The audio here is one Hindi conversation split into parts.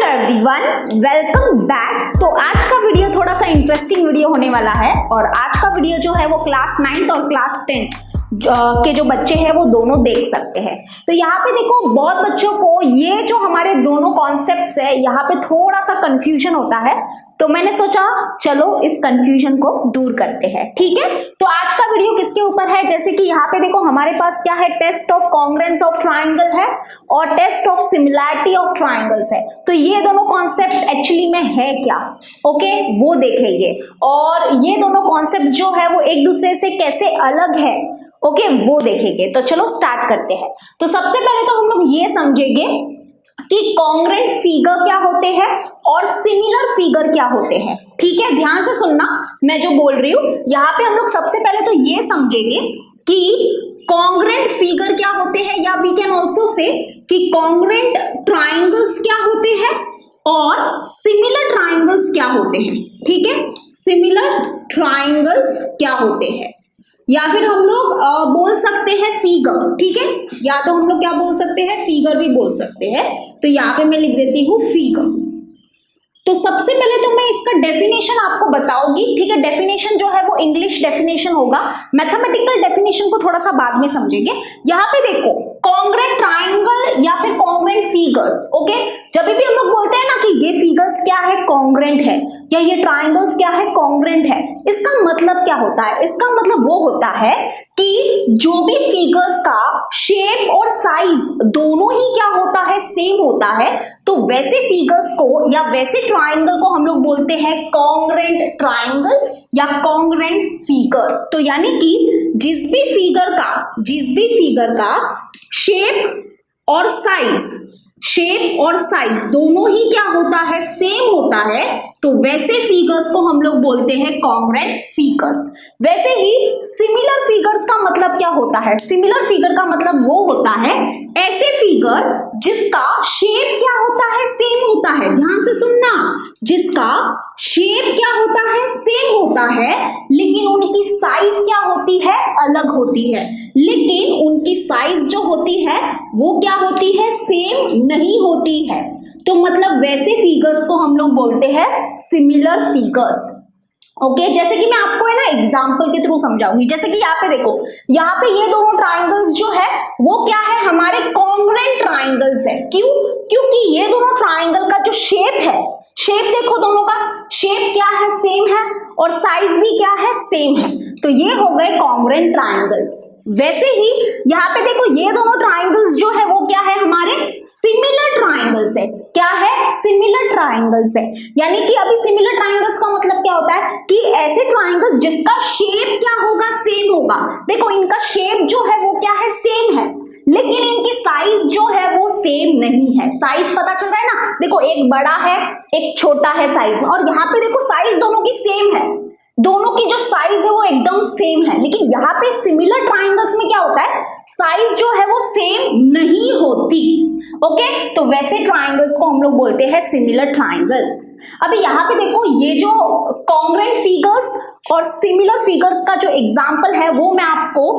Everyone, welcome back. तो आज का वीडियो थोड़ा सा इंटरेस्टिंग वीडियो होने वाला है और आज का वीडियो जो है वो क्लास 9th और क्लास 10th के जो बच्चे हैं वो दोनों देख सकते हैं। तो यहाँ पे देखो, बहुत बच्चों को ये जो हमारे दोनों कॉन्सेप्ट्स है यहाँ पे थोड़ा सा कंफ्यूजन होता है, तो मैंने सोचा चलो इस कंफ्यूजन को दूर करते हैं। ठीक है, तो आज का वीडियो किसके ऊपर है, जैसे कि यहाँ पे देखो हमारे पास क्या है, test of congruence of triangle है और test of similarity of triangles है। तो ये दोनों कॉन्सेप्ट एक्चुअली में है क्या, ओके, वो देखेंगे और ये दोनों कॉन्सेप्ट जो है वो एक दूसरे से कैसे अलग है, ओके, वो देखेंगे। तो चलो स्टार्ट करते हैं। तो सबसे पहले तो हम लोग ये समझेंगे कि कॉन्ग्रुएंट फिगर क्या होते हैं और सिमिलर फिगर क्या होते हैं। ठीक है, ध्यान से सुनना मैं जो बोल रही हूं। यहाँ पे हम लोग सबसे पहले तो ये समझेंगे कि कॉन्ग्रुएंट फिगर क्या होते हैं, या वी कैन ऑल्सो से कि कॉन्ग्रुएंट ट्राइंगल्स क्या होते हैं और सिमिलर ट्राइंगल्स क्या होते हैं। ठीक है, सिमिलर ट्राइंगल्स क्या होते हैं, या फिर हम लोग बोल सकते हैं फिगर। ठीक है, या तो हम लोग क्या बोल सकते हैं, फिगर भी बोल सकते हैं। तो यहाँ पे मैं लिख देती हूँ फिगर। तो सबसे पहले तो मैं इसका डेफिनेशन आपको बताऊंगी। ठीक है, डेफिनेशन जो है वो इंग्लिश डेफिनेशन होगा, मैथमेटिकल डेफिनेशन को थोड़ा सा बाद में समझेंगे। यहाँ पे देखो, कॉन्ग्रुएंट ट्राइंगल या फिर कॉन्ग्रुएंट फिगर्स, ओके, जब भी हम लोग बोलते हैं ना कि ये फिगर्स क्या है, कॉन्ग्रुएंट है, या ये ट्राइंगल्स क्या है, कॉन्ग्रुएंट है, इसका मतलब क्या होता है? इसका मतलब वो होता है कि जो भी फिगर्स का शेप और साइज दोनों ही क्या होता है, सेम होता है, तो वैसे फिगर्स को या वैसे ट्राइंगल को हम लोग बोलते हैं कॉन्ग्रुएंट ट्राइंगल या कॉन्ग्रुएंट फिगर्स। तो यानी कि जिस भी फिगर का शेप और साइज दोनों ही क्या होता है, सेम होता है, तो वैसे फिगर्स को हम लोग बोलते हैं कॉन्ग्रुएंट फिगर्स। वैसे ही सिमिलर फिगर्स का मतलब क्या होता है? सिमिलर फिगर का मतलब वो होता है ऐसे फिगर जिसका शेप क्या होता है, सेम होता है। ध्यान से सुनना, जिसका शेप क्या होता है, सेम होता है, लेकिन उनकी साइज क्या होती है, अलग होती है। लेकिन उनकी साइज जो होती है वो क्या होती है, सेम नहीं होती है। तो मतलब वैसे फिगर्स को हम लोग बोलते हैं सिमिलर फिगर्स। ओके, जैसे कि मैं आपको है ना एग्जांपल के थ्रू समझाऊंगी। जैसे कि यहाँ पे देखो, यहाँ पे ये दोनों ट्राइंगल्स जो है वो क्या है, हमारे कॉन्ग्रुएंट ट्राइंगल्स है। क्यों? क्योंकि ये दोनों ट्राइंगल का जो शेप है, शेप देखो, दोनों का शेप क्या है, सेम है, और साइज भी क्या है, सेम है। तो ये हो गए कॉन्ग्रुएंट ट्राइंगल्स। वैसे ही यहाँ पे देखो, ये दोनों ट्राइंगल्स जो है वो क्या है, हमारे सिमिलर ट्राइंगल्स है। क्या है? सिमिलर ट्राइंगल्स है। यानी कि अभी सिमिलर ट्राइंगल्स का मतलब क्या होता है कि ऐसे ट्राइंगल जिसका शेप क्या होगा, सेम होगा। देखो, इनका शेप जो है वो क्या है, सेम है, लेकिन इनकी साइज जो है वो सेम नहीं है। साइज पता चल रहा है ना, देखो एक बड़ा है एक छोटा है साइज में, और यहाँ पे देखो साइज दोनों की सेम है, दोनों की जो साइज है वो एकदम सेम है। लेकिन यहाँ पे सिमिलर ट्राइंगल्स में क्या होता है, साइज जो है वो सेम नहीं होती। ओके, तो वैसे ट्राइंगल्स को हम लोग बोलते हैं सिमिलर ट्राइंगल्स। अभी यहाँ पे देखो, ये जो कॉन्ग्रुएंट फिगर्स और सिमिलर फिगर्स का जो एग्जाम्पल है वो मैं आपको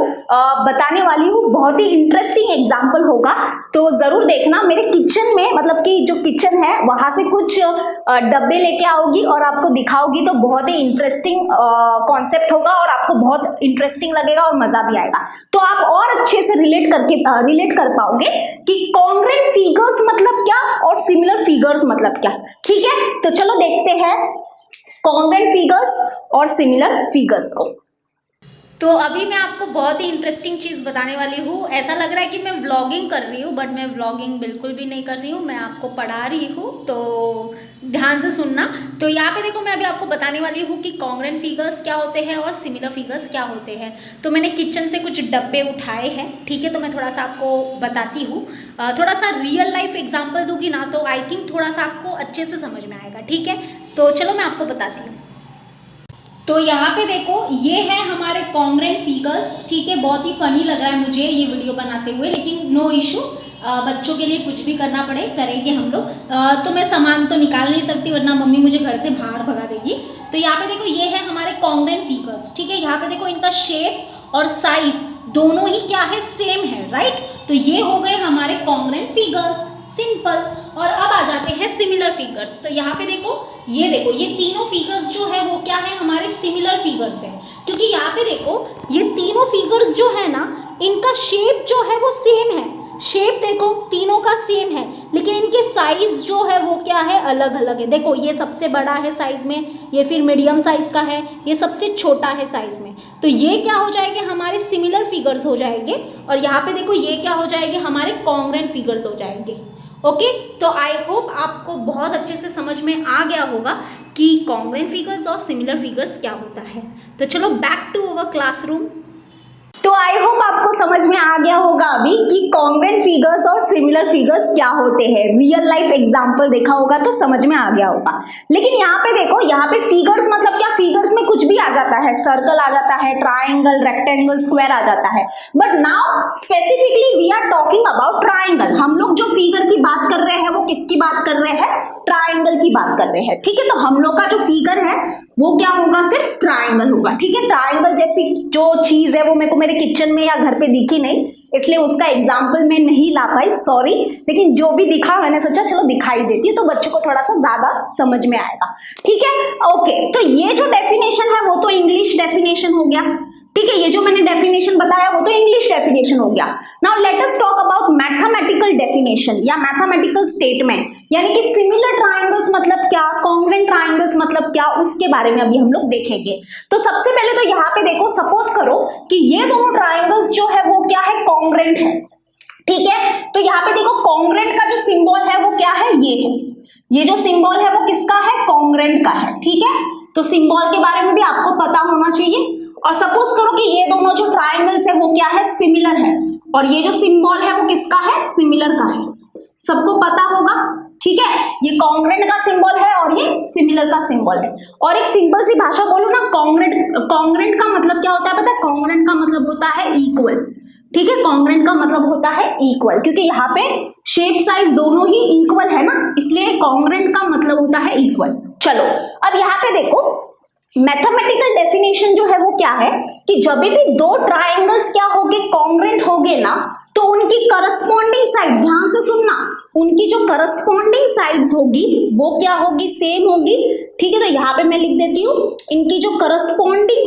बताने वाली हूँ। बहुत ही इंटरेस्टिंग एग्जाम्पल होगा, तो जरूर देखना। मेरे किचन में, मतलब कि जो किचन है वहां से कुछ डब्बे लेके आओगी और आपको दिखाओगी, तो बहुत ही इंटरेस्टिंग कॉन्सेप्ट होगा और आपको बहुत इंटरेस्टिंग लगेगा और मजा भी आएगा। तो आप और अच्छे से रिलेट कर पाओगे कि कॉन्ग्रुएंट फिगर्स मतलब क्या और सिमिलर फिगर्स मतलब क्या। ठीक है, तो चलो देखते हैं कॉन्ग्रुएंट फिगर्स और सिमिलर फिगर्स को। तो अभी मैं आपको बहुत ही इंटरेस्टिंग चीज़ बताने वाली हूँ। ऐसा लग रहा है कि मैं व्लॉगिंग कर रही हूँ, बट मैं व्लॉगिंग बिल्कुल भी नहीं कर रही हूँ, मैं आपको पढ़ा रही हूँ, तो ध्यान से सुनना। तो यहाँ पे देखो, मैं अभी आपको बताने वाली हूँ कि कॉन्ग्रुएंट फिगर्स क्या होते हैं और सिमिलर फिगर्स क्या होते हैं। तो मैंने किचन से कुछ डब्बे उठाए हैं, ठीक है, तो मैं थोड़ा सा आपको बताती हूँ, थोड़ा सा रियल लाइफ एग्जाम्पल दूंगी ना, तो आई थिंक थोड़ा सा आपको अच्छे से समझ में आएगा। ठीक है, तो चलो मैं आपको बताती हूँ। तो यहाँ पे देखो, ये है हमारे कॉन्ग्रुएंट फिगर्स। ठीक है, बहुत ही फनी लग रहा है मुझे ये वीडियो बनाते हुए, लेकिन नो इशू, बच्चों के लिए कुछ भी करना पड़े करेंगे हम लोग। तो मैं सामान तो निकाल नहीं सकती, वरना मम्मी मुझे घर से बाहर भगा देगी। तो यहाँ पे देखो, ये है हमारे कॉन्ग्रुएंट फिगर्स। ठीक है, यहाँ पे देखो, इनका शेप और साइज दोनों ही क्या है, सेम है, राइट। तो ये हो गए हमारे कॉन्ग्रुएंट फिगर्स, सिंपल। और अब आ जाते हैं सिमिलर फिगर्स। फिगर्स। तो यहाँ पे देखो ये तीनों फिगर्स जो है वो क्या है, हमारे सिमिलर फिगर्स है, क्योंकि यहाँ पे देखो ये तीनों फिगर्स जो है ना, इनका शेप जो है वो सेम है। शेप देखो तीनों का सेम है, लेकिन इनके साइज जो है वो क्या है, अलग अलग है। देखो ये सबसे बड़ा है साइज में, ये फिर मीडियम साइज का है, ये सबसे छोटा है साइज में। तो ये क्या हो जाएंगे, हमारे सिमिलर फिगर्स हो जाएंगे। और यहाँ पे देखो ये क्या हो जाएंगे, हमारे कॉन्ग्रुएंट फिगर्स हो जाएंगे। ओके, तो आई होप आपको बहुत अच्छे से समझ में आ गया होगा कि कॉन्ग्रुएंट फिगर्स और सिमिलर फिगर्स क्या होता है। तो चलो बैक टू अवर क्लासरूम। तो आई होप आपको समझ में आ गया होगा अभी कि कॉन्ग्रुएंट फिगर्स और सिमिलर फिगर्स क्या होते हैं। रियल लाइफ एग्जांपल देखा होगा तो समझ में आ गया होगा। लेकिन यहाँ पे देखो, यहाँ पे फिगर्स मतलब क्या, फिगर्स में कुछ भी आ जाता है, सर्कल आ जाता है, ट्राइंगल, रेक्टेंगल, स्क्वायर आ जाता है। But now specifically we are talking about triangle. हम लोग जो फिगर की बात कर रहे हैं वो किसकी बात कर रहे हैं, ट्राइंगल की बात कर रहे हैं। ठीक है, तो हम लोग का जो फिगर है वो क्या होगा, सिर्फ ट्राइंगल होगा। ठीक है, ट्राइंगल जैसी जो चीज है वो मेरे को मेरे किचन में या घर पे दिखी नहीं, इसलिए उसका एग्जाम्पल मैं नहीं ला पाई, सॉरी। लेकिन जो भी दिखा मैंने सोचा चलो दिखाई देती है तो बच्चों को थोड़ा सा ज्यादा समझ में आएगा। ठीक है, ओके। तो ये जो डेफिनेशन है वो तो इंग्लिश डेफिनेशन हो गया। ठीक है, ये जो मैंने डेफिनेशन बताया वो तो इंग्लिश डेफिनेशन हो गया। Now let us talk about mathematical definition या मैथमेटिकल स्टेटमेंट, यानी कि सिमिलर ट्रायंगल्स मतलब क्या, कॉन्ग्रुएंट ट्रायंगल्स मतलब क्या, उसके बारे में अभी हम लोग देखेंगे। तो सबसे पहले तो यहाँ पे देखो, सपोज करो कि ये दोनों ट्रायंगल्स जो है वो क्या है, कॉन्ग्रुएंट है। ठीक है, तो यहाँ पे देखो कॉन्ग्रुएंट का जो सिंबल है वो क्या है, ये है। ये जो सिंबल है वो किसका है, कॉन्ग्रुएंट का है। ठीक है, तो सिंबल के बारे में भी आपको पता होना चाहिए। और सपोज करो कि ये दोनों जो ट्रायंगल्स है वो क्या है, सिमिलर है, और ये जो सिंबल है वो किसका है, सिमिलर का है। सबको पता होगा। ठीक है, ये कॉन्ग्रुएंट का सिंबल है और ये सिमिलर का सिंबल है। और एक सिंपल सी भाषा बोलूं ना, कॉन्ग्रुएंट का मतलब क्या होता है पता है, कॉन्ग्रुएंट का मतलब होता है इक्वल। ठीक है, कॉन्ग्रुएंट का मतलब होता है इक्वल, क्योंकि यहाँ पे शेप साइज दोनों ही इक्वल है ना, इसलिए कॉन्ग्रुएंट का मतलब होता है इक्वल। चलो अब यहाँ पे देखो, मैथमेटिकल डेफिनेशन जो है वो क्या है कि जब भी दो ट्रायंगल्स क्या होंगे, कॉन्ग्रुएंट होंगे ना, तो उनकी करस्पॉन्डिंग साइड, ध्यान से सुनना, उनकी जो करस्पॉन्डिंग साइड्स होगी वो क्या होगी, सेम होगी। ठीक है, तो यहाँ पे मैं लिख देती हूँ, इनकी जो करस्पॉन्डिंग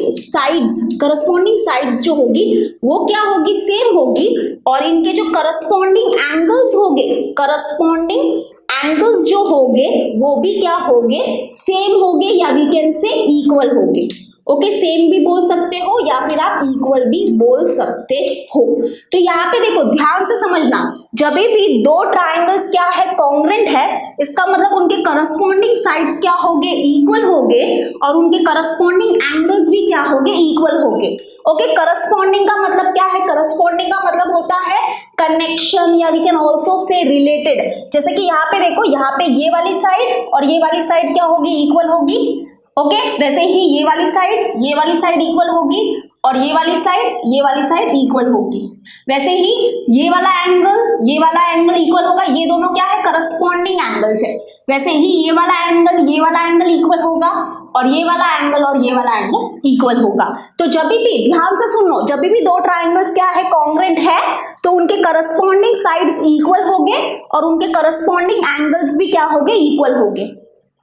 साइड्स जो होगी वो क्या होगी, सेम होगी। और इनके जो करस्पॉन्डिंग एंगल्स होंगे, करस्पॉन्डिंग एंगल्स जो होंगे वो भी क्या होंगे, सेम होंगे, या वी कैन से इक्वल होंगे। ओके, सेम भी बोल सकते हो या फिर आप इक्वल भी बोल सकते हो। तो यहाँ पे देखो ध्यान से समझना, जब भी दो ट्रायंगल्स क्या है, कॉन्ग्रुएंट है, इसका मतलब उनके करस्पॉन्डिंग साइड्स क्या होंगे, इक्वल होंगे, और उनके करस्पॉन्डिंग एंगल्स भी क्या होंगे, इक्वल होंगे। ओके, करस्पॉन्डिंग का मतलब क्या है, करस्पॉन्डिंग का मतलब होता है कनेक्शन, या we can also say related. जैसे कि यहाँ पे देखो, यहाँ पे ये वाली साइड और ये वाली साइड क्या होगी, इक्वल होगी। ओके, वैसे ही ये वाली साइड इक्वल होगी, और ये वाली साइड इक्वल होगी। वैसे ही ये वाला एंगल इक्वल होगा। ये दोनों क्या है, करस्पॉन्डिंग एंगल्स है। वैसे ही ये वाला एंगल इक्वल होगा, और ये वाला एंगल इक्वल होगा। तो जब भी ध्यान से सुनो, जब भी दो ट्रायंगल्स क्या है, कॉन्ग्रुएंट है, तो उनके करस्पॉन्डिंग साइड्स इक्वल होंगे और उनके करस्पॉन्डिंग एंगल्स भी क्या होंगे, इक्वल होंगे।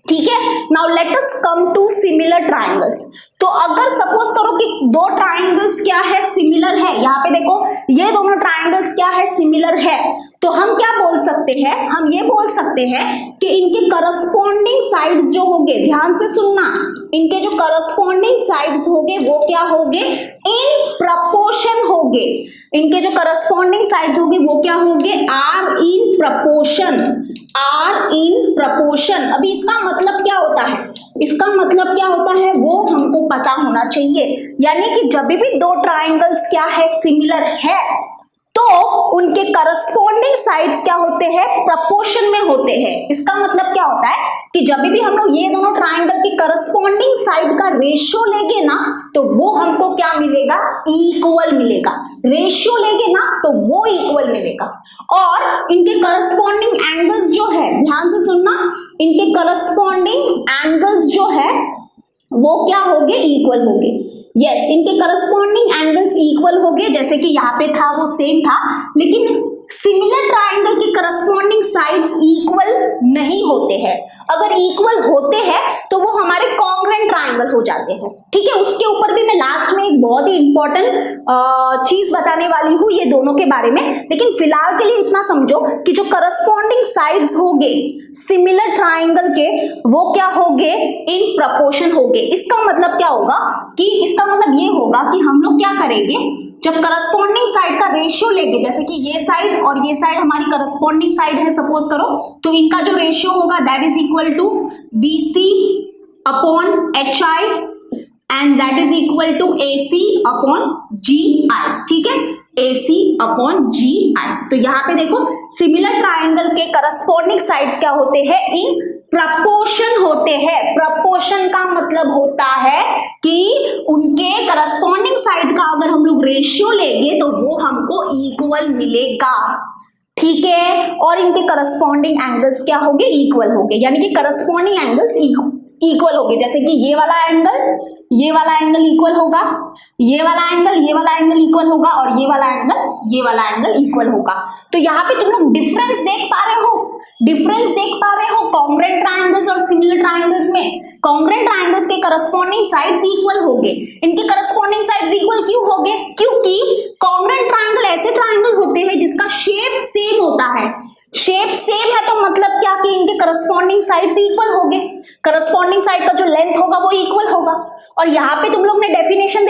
ठीक है, now let us come to similar triangles. तो अगर सपोज करो कि दो ट्रायंगल्स क्या है, सिमिलर है, यहाँ पे देखो ये दोनों ट्रायंगल्स क्या है, सिमिलर है, तो हम क्या बोल सकते हैं, हम ये बोल सकते हैं कि इनके करस्पॉन्डिंग साइड्स जो होंगे, ध्यान से सुनना, इनके जो करस्पॉन्डिंग साइड्स होंगे वो क्या होंगे, इन प्रपोर्शन होंगे। इनके जो करस्पॉन्डिंग साइड्स होंगे वो क्या होंगे, आर इन प्रपोर्शन। अभी इसका मतलब क्या होता है, इसका मतलब क्या होता है वो हमको पता होना चाहिए। यानी कि जब भी दो ट्रायंगल्स क्या है, सिमिलर है, तो उनके करस्पॉन्डिंग साइड्स क्या होते हैं, प्रपोर्शन में होते हैं। इसका मतलब क्या होता है कि जब भी हम लोग ये दोनों ट्रायंगल की करस्पॉन्डिंग साइड का रेशियो लेंगे ना, तो वो हमको क्या मिलेगा, इक्वल मिलेगा। रेशियो लेंगे ना तो वो इक्वल मिलेगा। और इनके करस्पॉन्डिंग एंगल्स जो है, ध्यान से सुनना, इनके करस्पॉन्डिंग एंगल्स जो है वो क्या होंगे, इक्वल होंगे। यस, इनके करस्पॉन्डिंग एंगल्स इक्वल हो गए, जैसे कि यहाँ पे था वो सेम था, लेकिन सिमिलर ट्राइंगल के करस्पॉन्डिंग साइड्स इक्वल नहीं होते हैं। अगर इक्वल होते हैं तो वो हमारे कॉन्ग्रुएंट ट्राइंगल हो जाते हैं। ठीक है, उसके ऊपर भी मैं लास्ट में एक बहुत ही इंपॉर्टेंट चीज बताने वाली हूं ये दोनों के बारे में, लेकिन फिलहाल के लिए इतना समझो कि जो करस्पॉन्डिंग साइड्स होंगे सिमिलर ट्राइंगल के वो क्या होंगे, इन प्रपोर्शन होंगे। इसका मतलब क्या होगा कि इसका मतलब ये होगा कि हम लोग क्या करेंगे, जब करस्पॉन्डिंग साइड का रेशियो लेंगे, जैसे कि ये साइड और ये साइड हमारी करस्पॉन्डिंग साइड है सपोज करो, तो इनका जो रेशियो होगा that is equal to BC upon HI and that is equal to AC upon GI। ठीक है, AC अपॉन GI। तो यहाँ पे देखो सिमिलर ट्राइंगल के करस्पॉन्डिंग साइड्स क्या होते हैं, इन प्रपोर्शन होते हैं। प्रपोर्शन का मतलब होता है कि उनके करस्पॉन्डिंग साइड का अगर हम लोग रेशियो लेंगे तो वो हमको इक्वल मिलेगा। ठीक है, और इनके करस्पॉन्डिंग एंगल्स क्या होंगे, इक्वल होंगे, यानी कि करस्पॉन्डिंग एंगल्स इक्वल होंगे। जैसे कि ये वाला एंगल इक्वल होगा, ये वाला एंगल इक्वल होगा और ये वाला एंगल इक्वल होगा। तो यहाँ पे तुम लोग डिफरेंस देख पा रहे हो कॉन्ग्रुएंट ट्राइंगल्स और सिमिलर ट्राइंगल्स में। कॉन्ग्रुएंट ट्राइंगल्स के करस्पॉन्डिंग साइड्स इक्वल होंगे। इनके करस्पॉन्डिंग साइड्स इक्वल क्यों होंगे, क्योंकि कॉन्ग्रुएंट ट्राइंगल ऐसे ट्राइंगल्स होते हैं जिसका शेप सेम होता है। शेप सेम है तो मतलब क्या कि इनके करस्पॉन्डिंग साइड्स इक्वल होंगे। करस्पॉन्डिंग साइड का जो लेंथ होगा वो इक्वल होगा। और यहाँ पे तुम लोग ने डेफिनेशन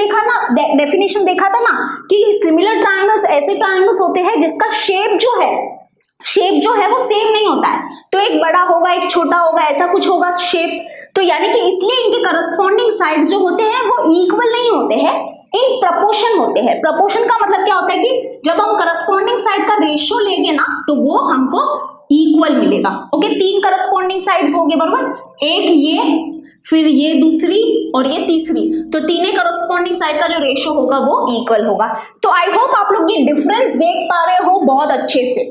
देखा था ना कि सिमिलर ट्राइंगल्स ऐसे ट्राइंगल्स होते हैं जिसका शेप जो है वो सेम नहीं होता है। तो एक बड़ा होगा, एक छोटा होगा, ऐसा कुछ होगा शेप। तो यानी कि इसलिए इनके करस्पॉन्डिंग साइड्स जो होते हैं वो इक्वल नहीं होते हैं, इन प्रपोर्शन होते हैं। प्रपोर्शन का मतलब क्या होता है कि जब हम करस्पॉन्डिंग साइड का रेशियो लेंगे ना तो वो हमको इक्वल मिलेगा। ओके, 3 करस्पॉन्डिंग साइड्स होंगे बराबर, एक ये, फिर ये दूसरी और ये तीसरी, तो तीनों करस्पॉन्डिंग साइड का जो रेशियो होगा वो इक्वल होगा। तो आई होप आप लोग ये डिफरेंस देख पा रहे हो बहुत अच्छे से।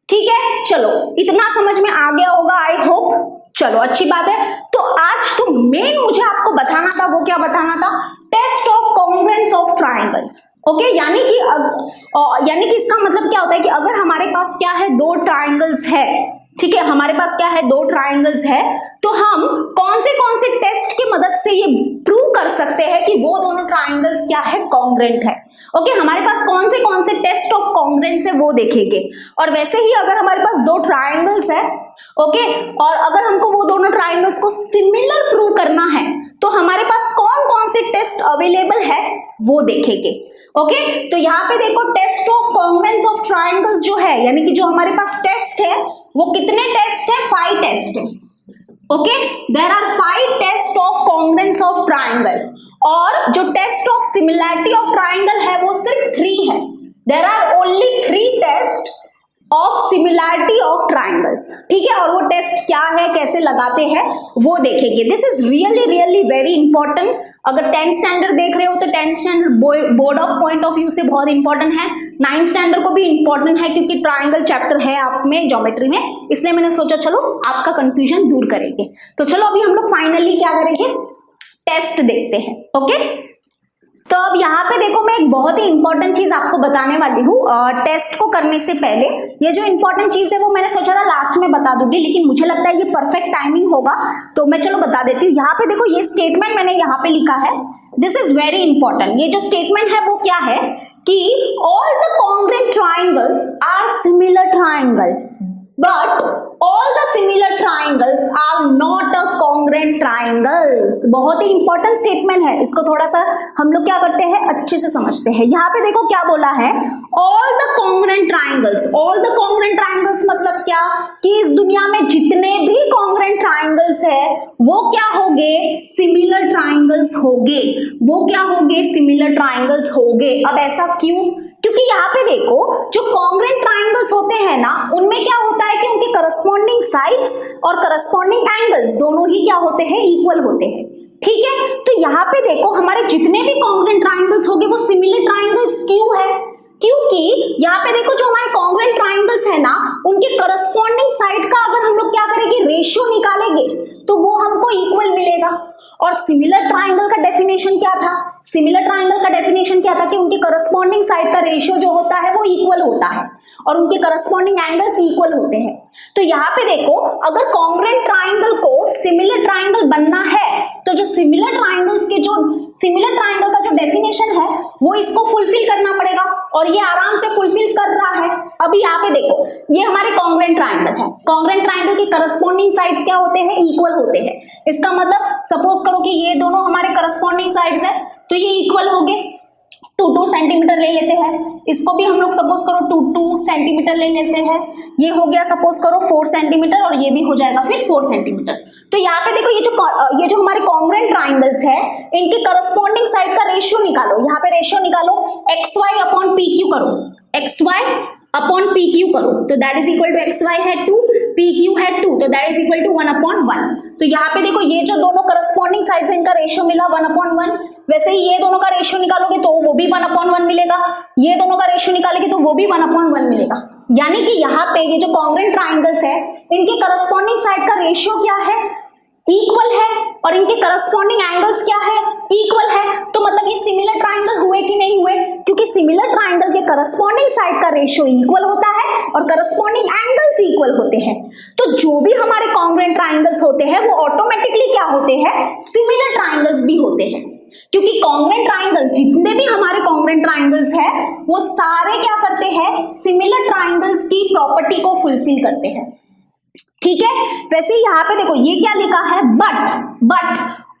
ठीक है, चलो इतना समझ में आ गया होगा आई होप। चलो अच्छी बात है। तो आज तो मेन मुझे आपको बताना था, वो क्या बताना था, test of congruence of triangles. Okay, यानी कि इसका मतलब क्या होता है कि अगर हमारे पास क्या है, 2 ट्राइंगल्स है, ठीक है, हमारे पास क्या है, 2 ट्राइंगल्स है, तो हम कौन से टेस्ट की मदद से ये प्रूव कर सकते हैं कि वो दोनों ट्राइंगल्स क्या है, कॉन्ग्रुएंट है। ओके, हमारे पास कौन से टेस्ट ऑफ कॉन्ग्रुएंस है वो देखेंगे। और वैसे ही अगर हमारे पास 2 ट्राइंगल्स है, ओके, और अगर हमको वो दोनों ट्राइंगल्स को सिमिलर प्रूव करना है तो हमारे पास कौन से टेस्ट अवेलेबल है वो देखेंगे। ओके, तो यहाँ पे देखो test of congruence of triangles जो है, यानी कि जो हमारे पास टेस्ट है वो कितने टेस्ट है, 5 टेस्ट है। Okay, there are 5 test of congruence of triangle, और जो test of similarity of triangle है वो सिर्फ 3 है। There are only 3 test of similarity of triangles. ठीक है, और वो टेस्ट क्या है, कैसे लगाते हैं वो देखेंगे। This is really very important. अगर 10th स्टैंडर्ड देख रहे हो तो 10th standard board of point of view से बहुत इंपॉर्टेंट है। 9th स्टैंडर्ड को भी इंपॉर्टेंट है क्योंकि ट्राइंगल चैप्टर है आप में ज्योमेट्री में, इसलिए मैंने सोचा चलो आपका कंफ्यूजन दूर करेंगे। तो चलो अभी हम लोग फाइनली क्या करेंगे, टेस्ट देखते हैं। ओके, तो अब यहाँ पे देखो मैं एक बहुत ही इंपॉर्टेंट चीज आपको बताने वाली हूँ। टेस्ट को करने से पहले ये जो इंपॉर्टेंट चीज है वो मैंने सोचा था लास्ट में बता दूंगी, लेकिन मुझे लगता है ये परफेक्ट टाइमिंग होगा तो मैं चलो बता देती हूँ। यहाँ पे देखो ये स्टेटमेंट मैंने यहाँ पे लिखा है, दिस इज वेरी इंपॉर्टेंट। ये जो स्टेटमेंट है वो क्या है कि all the congruent triangles are similar triangle but all the similar triangles are not a congruent triangles. बहुत ही इंपॉर्टेंट स्टेटमेंट है, इसको थोड़ा सा हम लोग क्या करते हैं, अच्छे से समझते हैं। यहाँ पे देखो क्या बोला है, all the congruent triangles. All the congruent triangles मतलब क्या कि इस दुनिया में जितने भी कॉन्ग्रुएंट ट्राइंगल्स है वो क्या होंगे, सिमिलर ट्राइंगल्स होंगे। वो क्या होंगे, सिमिलर ट्राइंगल्स होंगे। अब ऐसा क्यों, क्योंकि यहाँ पे देखो जो कॉन्ग्रुएंट ट्राइंगल्स होते हैं ना उनमें क्या होता है कि उनके करस्पॉन्डिंग साइड्स और करस्पॉन्डिंग एंगल्स दोनों ही क्या होते हैं, इक्वल होते हैं। ठीक है, तो यहाँ पे देखो हमारे जितने भी कॉन्ग्रुएंट ट्राइंगल्स होंगे वो सिमिलर ट्राइंगल्स क्यों है, क्योंकि यहाँ पे देखो जो हमारे कॉन्ग्रुएंट ट्राइंगल्स है ना उनके करस्पॉन्डिंग साइड का अगर हम लोग क्या करेंगे, रेशियो निकालेंगे तो वो हमको इक्वल मिलेगा। और सिमिलर ट्राइंगल का डेफिनेशन क्या था, सिमिलर ट्राइंगल का डेफिनेशन क्या था कि उनके करस्पॉन्डिंग साइड का रेशियो जो होता है वो इक्वल होता है। और उनके करस्पॉन्डिंग एंगल्स इक्वल होते हैं। तो यहाँ पे देखो, अगर कॉन्ग्रुएंट ट्राइंगल को सिमिलर ट्राइंगल बनना है तो जो सिमिलर ट्राइंगल का जो डेफिनेशन है वो इसको फुलफिल करना पड़ेगा, और ये आराम से फुलफिल कर रहा है। अभी यहाँ पे देखो, ये हमारे कॉन्ग्रुएंट ट्राइंगल है। कॉन्ग्रुएंट ट्राइंगल के करस्पॉन्डिंग साइड्स क्या होते हैं? इक्वल होते हैं। इसका मतलब सपोज करो कि ये दोनों हमारे करस्पॉन्डिंग साइड्स है तो ये इक्वल हो गए। 2 सेंटीमीटर ले लेते हैं, इसको भी हम लोग सपोज करो 2 सेंटीमीटर ले लेते हैं। ये हो गया सपोज करो 4 सेंटीमीटर, और ये भी हो जाएगा फिर 4 सेंटीमीटर। तो यहाँ पे देखो, ये जो हमारे कॉन्ग्रुएंट ट्राइंगल्स है इनके करस्पॉन्डिंग साइड का रेशियो निकालो। यहाँ पे रेशियो निकालो, XY अपॉन PQ करो, XY अपॉन PQ करो, तो that is equal to XY है 2, PQ है 2, तो दैट इज इक्वल टू 1/1। तो यहाँ पे देखो, ये जो दोनों करस्पॉन्डिंग साइड्स इनका रेशियो मिला 1/1। वैसे ही ये दोनों का रेशियो निकालोगे तो वो भी 1/1 मिलेगा, ये दोनों का रेशियो निकालेंगे तो वो भी 1/1 मिलेगा। यानी कि यहाँ पे ये जो कॉन्ग्रुएंट ट्राइंगल्स है इनके करस्पॉन्डिंग साइड का रेशियो क्या है? इक्वल है, और इनके करस्पॉन्डिंग एंगल्स क्या है? इक्वल है। तो मतलब ये सिमिलर ट्राइंगल हुए कि नहीं हुए? क्योंकि सिमिलर ट्राइंगल के करस्पॉन्डिंग साइड का रेशियो इक्वल होता है और करस्पॉन्डिंग एंगल्स इक्वल होते हैं। तो जो भी हमारे कॉन्ग्रुएंट ट्राइंगल्स होते हैं वो ऑटोमेटिकली क्या होते हैं? सिमिलर ट्राइंगल्स भी होते हैं। क्योंकि कॉन्ग्रुएंट ट्राइंगल्स, जितने भी हमारे कॉन्ग्रुएंट ट्राइंगल्स है वो सारे क्या करते हैं? सिमिलर ट्राइंगल्स की प्रॉपर्टी को फुलफिल करते हैं। ठीक है। वैसे यहाँ पे देखो, ये क्या लिखा है? But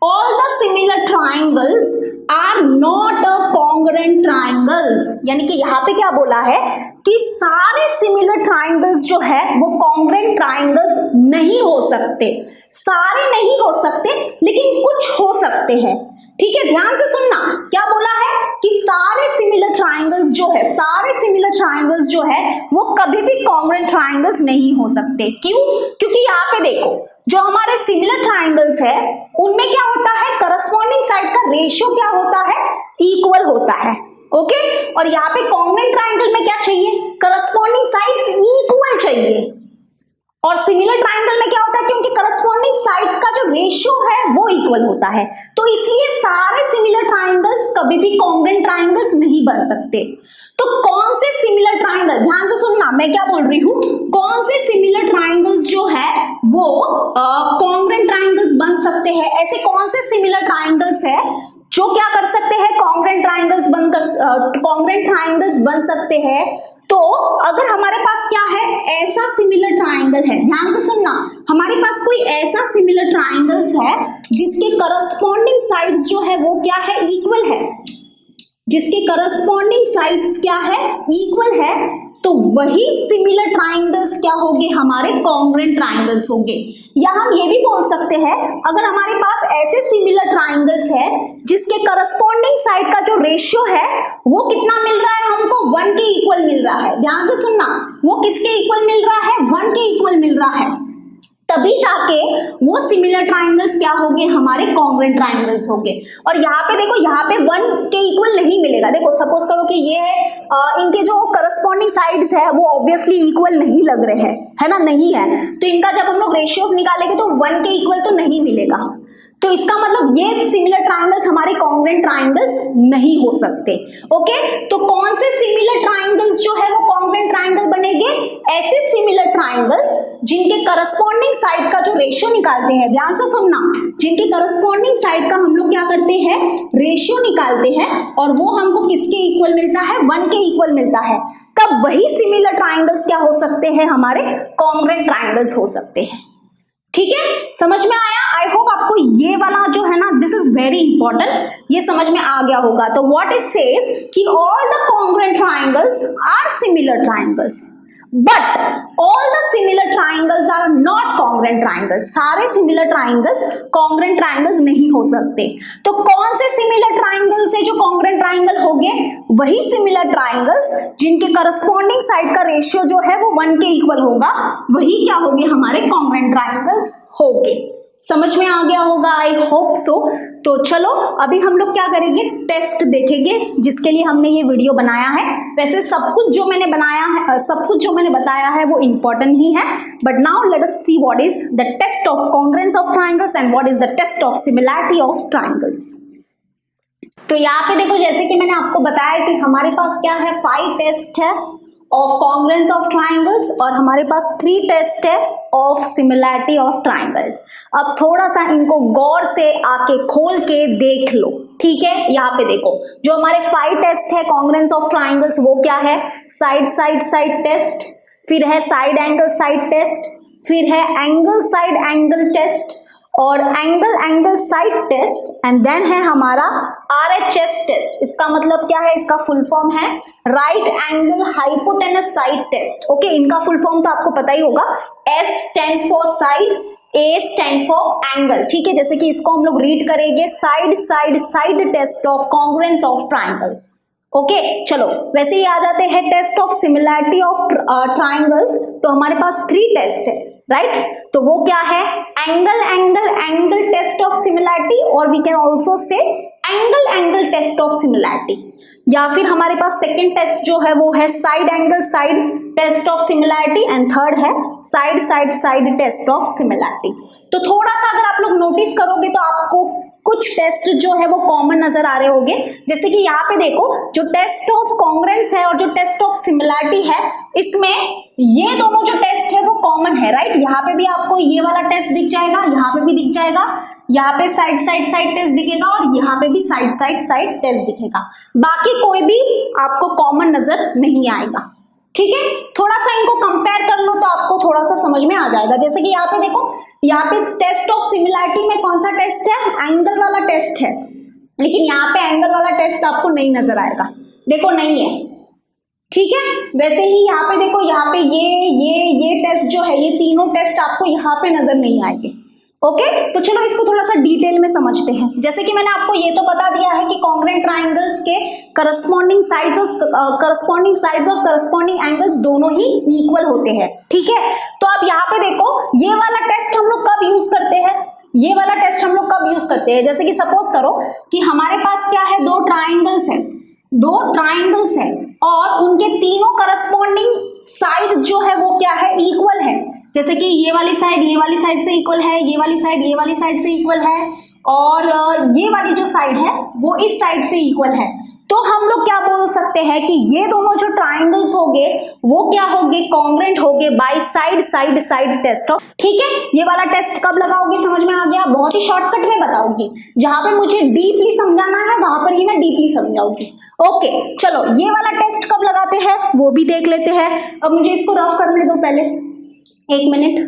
all the similar triangles are not a congruent triangles. यानी कि यहाँ पे क्या बोला है कि सारे सिमिलर ट्राइंगल्स जो है वो कॉन्ग्रुएंट ट्राइंगल्स नहीं हो सकते। सारे नहीं हो सकते, लेकिन कुछ हो सकते हैं। ठीक है, ध्यान से सुनना, क्या बोला है कि सारे सिमिलर ट्राइंगल्स जो है वो कभी भी कॉन्ग्रुएंट ट्राइंगल्स नहीं हो सकते। क्यों? क्योंकि यहाँ पे देखो, जो हमारे सिमिलर ट्राइंगल्स है उनमें क्या होता है? करस्पॉन्डिंग साइड का रेशियो क्या होता है? इक्वल होता है। ओके, और यहाँ पे कॉन्ग्रुएंट ट्राइंगल में क्या चाहिए? करस्पॉन्डिंग साइड्स इक्वल चाहिए। और सिमिलर ट्राइंगल में क्या होता है? क्योंकि करस्पॉन्डिंग साइड का जो रेशियो है वो इक्वल होता है, तो इसलिए सारे सिमिलर ट्राइंगल्स कभी भी कॉन्ग्रुएंट ट्राइंगल्स नहीं बन सकते। तो कौन से सिमिलर ट्राइंगल, ध्यान से सुनना मैं क्या बोल रही हूँ, कौन से सिमिलर ट्राइंगल्स जो है वो कॉन्ग्रुएंट ट्राइंगल्स बन सकते हैं? ऐसे कौन से सिमिलर ट्राइंगल्स है जो क्या कर सकते हैं? कॉन्ग्रुएंट ट्राइंगल्स बन सकते हैं। तो अगर हमारे पास क्या है? ऐसा सिमिलर ट्राइंगल है, ध्यान से सुनना, हमारे पास कोई ऐसा सिमिलर ट्राइंगल्स है जिसके करस्पॉन्डिंग साइड्स जो है वो क्या है? इक्वल है। जिसके करस्पॉन्डिंग साइड्स क्या है? इक्वल है, तो वही सिमिलर ट्राइंगल्स क्या होंगे? हमारे कॉन्ग्रुएंट ट्राइंगल्स होंगे। या हम ये भी बोल सकते हैं, अगर हमारे पास ऐसे सिमिलर ट्राइंगल्स है जिसके करस्पॉन्डिंग साइड का जो रेशियो है वो कितना मिल रहा है? हमको 1 के इक्वल मिल रहा है। ध्यान से सुनना, वो किसके इक्वल मिल रहा है? 1 के इक्वल मिल रहा है, तभी जाके वो सिमिलर ट्राइंगल्स क्या होंगे? हमारे कॉन्ग्रुएंट ट्राइंगल्स होंगे। और यहाँ पे देखो, यहाँ पे 1 के इक्वल नहीं मिलेगा। देखो सपोज करो कि ये है, इनके जो करस्पॉन्डिंग साइड्स है वो ऑब्वियसली इक्वल नहीं लग रहे हैं, है ना? नहीं है, तो इनका जब हम लोग रेशियोज निकालेंगे तो 1 के इक्वल तो नहीं मिलेगा। तो इसका मतलब ये सिमिलर ट्राइंगल्स हमारे कॉन्ग्रुएंट ट्राइंगल्स नहीं हो सकते। ओके, तो कौन से सिमिलर ट्राइंगल्स जो है वो कॉन्ग्रुएंट ट्राइंगल बनेंगे? ऐसे सिमिलर ट्राइंगल्स जिनके करस्पॉन्डिंग साइड का जो रेशियो निकालते हैं, ध्यान से सुनना, जिनके करस्पॉन्डिंग साइड का हम लोग क्या करते हैं? रेशियो निकालते हैं, और वो हमको किसके इक्वल मिलता है? 1 के इक्वल मिलता है। तब वही सिमिलर ट्राइंगल्स क्या हो सकते हैं? हमारे कॉन्ग्रुएंट ट्राइंगल्स हो सकते हैं। ठीक है, समझ में आया? आई होप आपको ये वाला जो है ना, दिस इज वेरी इंपॉर्टेंट, ये समझ में आ गया होगा। तो व्हाट इट सेज कि all the congruent triangles are similar triangles, but all the similar triangles are not congruent triangles. सारे सिमिलर ट्राइंगल्स कॉन्ग्रुएंट ट्राइंगल्स नहीं हो सकते। तो कौन से सिमिलर ट्राइंगल्स है जो कॉन्ग्रुएंट ट्राइंगल होंगे? वही सिमिलर ट्राइंगल्स जिनके करस्पॉन्डिंग साइड का रेशियो जो है वो 1 के इक्वल होगा, वही क्या होंगे? हमारे कॉन्ग्रुएंट ट्राइंगल्स होंगे। समझ में आ गया होगा, आई होप सो। तो चलो अभी हम लोग क्या करेंगे? टेस्ट देखेंगे, जिसके लिए हमने ये वीडियो बनाया है। वैसे सब कुछ जो मैंने बनाया है, सब कुछ जो मैंने बताया है वो इम्पोर्टेंट ही है, but now let us see what is the test of congruence of triangles and what is the test of similarity of triangles. तो यहाँ पे देखो, जैसे कि मैंने आपको बताया कि हमारे पास क्या है? 5 टेस्ट है, ऑफ कॉन्ग्रेंस ऑफ ट्राइंगल्स और हमारे पास 3 टेस्ट है ऑफ सिमिलैरिटी ऑफ ट्राइंगल्स। अब थोड़ा सा इनको गौर से आके खोल के देख लो, ठीक है। यहाँ पे देखो जो हमारे 5 टेस्ट है कॉन्ग्रेंस ऑफ ट्राइंगल्स वो क्या है, साइड साइड साइड टेस्ट, फिर है साइड एंगल साइड टेस्ट, फिर है एंगल साइड एंगल टेस्ट और angle angle side test and then है हमारा RHS टेस्ट। इसका मतलब क्या है, इसका फुल फॉर्म है right angle hypotenuse side test. Okay, इनका फुल फॉर्म तो आपको पता ही होगा, S stand for side, A stand for angle, ठीक है। जैसे कि इसको हम लोग रीड करेंगे side side side test of congruence of triangle. Okay चलो, वैसे ही आ जाते हैं test of similarity of triangles. तो हमारे पास 3 टेस्ट है, राइट। तो वो क्या है, angle angle angle test of similarity और we can also say angle angle test of similarity, या फिर हमारे पास सेकेंड टेस्ट जो है वो है side angle side test of similarity and third है side side side test of similarity. तो थोड़ा सा अगर आप लोग नोटिस करोगे तो आपको कुछ टेस्ट जो है वो कॉमन नजर आ रहे होंगे। जैसे कि यहाँ पे देखो जो टेस्ट ऑफ कॉन्ग्रेंस है और जो टेस्ट ऑफ सिमिलैरिटी है, इसमें ये दोनों जो टेस्ट है वो कॉमन है, राइट। यहाँ पे भी आपको ये वाला टेस्ट दिख जाएगा, यहाँ पे भी दिख जाएगा, यहाँ पे साइड साइड साइड टेस्ट दिखेगा और यहाँ पे भी साइड साइड साइड टेस्ट दिखेगा। बाकी कोई भी आपको कॉमन नजर नहीं आएगा, ठीक है। थोड़ा सा इनको कंपेयर कर लो तो आपको थोड़ा सा समझ में आ जाएगा। जैसे कि यहाँ पे देखो, यहाँ पे टेस्ट ऑफ सिमिलैरिटी में कौन सा टेस्ट है, एंगल वाला टेस्ट है, लेकिन यहाँ पे एंगल वाला टेस्ट आपको नहीं नजर आएगा, देखो नहीं है, ठीक है। वैसे ही यहाँ पे देखो, यहाँ पे ये टेस्ट जो है, ये तीनों टेस्ट आपको यहाँ पे नजर नहीं आएंगे। ओके, तो चलो इसको थोड़ा सा डिटेल में समझते हैं। जैसे कि मैंने आपको ये तो बता दिया है कि कॉन्ग्रेंट ट्राइंगल्स के करस्पॉन्डिंग साइड्स और करस्पॉन्डिंग एंगल्स दोनों ही इक्वल होते हैं, ठीक है। तो अब यहाँ पे देखो, ये वाला टेस्ट हम लोग कब यूज करते हैं, ये वाला टेस्ट हम लोग कब यूज करते हैं, जैसे कि सपोज करो कि हमारे पास क्या है, दो ट्राइंगल्स है और उनके तीनों करस्पॉन्डिंग साइड्स जो है वो क्या है, इक्वल है। जैसे कि ये वाली साइड से इक्वल है, ये वाली साइड से इक्वल है और ये वाली जो साइड है वो इस साइड से इक्वल है। तो हम लोग क्या बोल सकते हैं कि ये दोनों जो ट्राइंगल्स होंगे वो क्या होंगे, कॉन्ग्रेंट होंगे by side side side test of, ठीक है। ये वाला टेस्ट कब लगाओगे, समझ में आ गया, बहुत ही शॉर्टकट में बताऊंगी, जहां पे मुझे डीपली समझाना है वहां पर ही मैं डीपली समझाऊंगी। ओके चलो, ये वाला टेस्ट कब लगाते हैं वो भी देख लेते हैं। अब मुझे इसको रफ करने दो पहले, 1 मिनट।